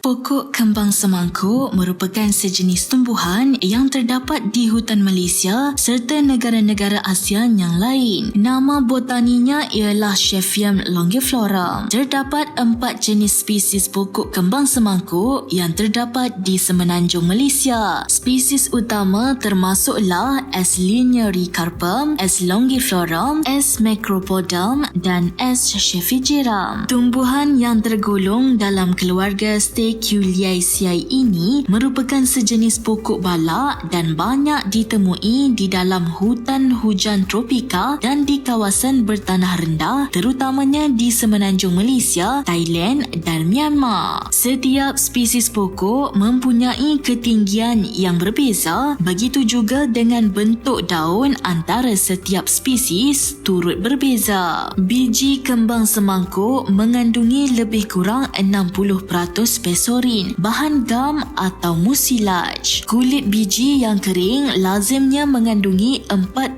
Pokok kembang semangkuk merupakan sejenis tumbuhan yang terdapat di hutan Malaysia serta negara-negara ASEAN yang lain. Nama botaninya ialah Schephium longiflorum. Terdapat 4 jenis spesies pokok kembang semangkuk yang terdapat di semenanjung Malaysia. Spesies utama termasuklah S. linearicarpum, S. longiflorum, S. macropodum dan S. schephigerum. Tumbuhan yang tergolong dalam keluarga Stachiuliaceae ini merupakan sejenis pokok balak dan banyak ditemui di dalam hutan hujan tropika dan di kawasan bertanah rendah, terutamanya di semenanjung Malaysia, Thailand dan Myanmar. Setiap spesies pokok mempunyai ketinggian yang berbeza, begitu juga dengan bentuk daun antara setiap spesies turut berbeza. Biji kembang semangkuk mengandungi lebih kurang 60% pesorin, bahan gam atau musilaj. Kulit biji yang kering lazimnya mengandungi 4.5%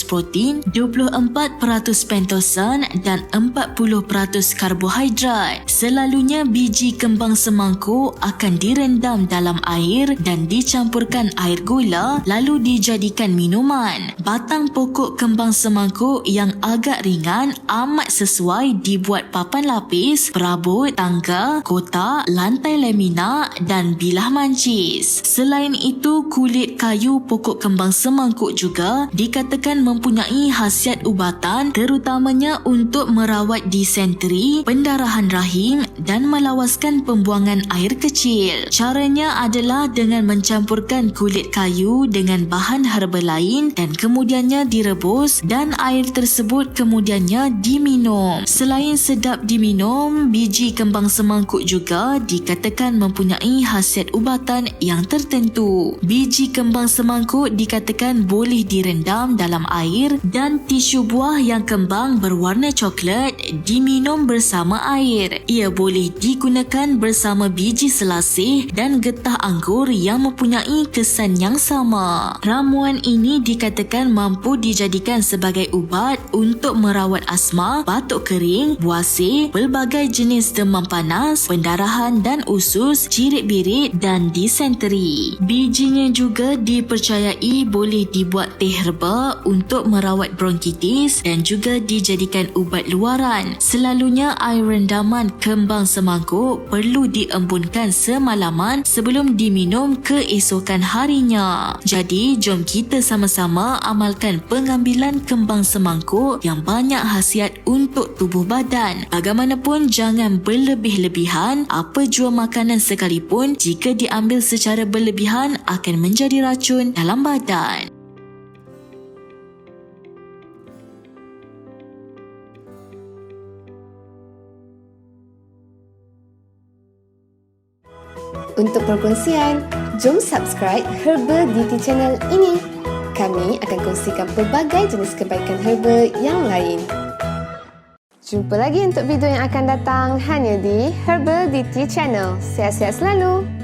protein, 24% pentosan dan 40% karbohidrat. Selalunya biji kembang semangkuk akan direndam dalam air dan dicampurkan air gula lalu dijadikan minuman. Batang pokok kembang semangkuk yang agak ringan amat sesuai dibuat papan lapis, perabot, tangga, kotak, lantai lamina dan bilah mancis. Selain itu, kulit kayu pokok kembang semangkuk juga dikatakan mempunyai khasiat ubatan, terutamanya untuk merawat disenteri, pendarahan rahim dan melawaskan pembuangan air kecil. Caranya adalah dengan mencampurkan kulit kayu dengan bahan herba lain dan kemudiannya direbus dan air tersebut kemudiannya diminum. Selain sedap diminum, biji kembang semangkuk juga dikatakan mempunyai khasiat ubatan yang tertentu. Biji kembang semangkuk dikatakan boleh direndam dalam air dan tisu buah yang kembang berwarna coklat diminum bersama air. Ia boleh digunakan bersama biji selasih dan getah anggur yang mempunyai kesan yang sama. Ramuan ini dikatakan mampu dijadikan sebagai ubat untuk merawat asma, batuk kering, buasir, pelbagai jenis demam panas, pendarahan dan usus, cirit-birit dan disenteri. Bijinya juga dipercayai boleh dibuat teh herba untuk merawat bronkitis dan juga dijadikan ubat luaran. Selalunya air rendaman kembang semangkuk perlu diembunkan semalaman sebelum diminum keesokan harinya. Jadi, jom kita sama-sama amalkan pengambilan kembang semangkuk yang banyak khasiat untuk tubuh badan. Bagaimanapun, jangan berlebih-lebihan. Apa jua makanan sekalipun, jika diambil secara berlebihan akan menjadi racun dalam badan. Untuk perkongsian, jom subscribe Herbal DT Channel ini. Kami akan kongsikan pelbagai jenis kebaikan herba yang lain. Jumpa lagi untuk video yang akan datang hanya di Herbal DT Channel. Sihat-sihat selalu!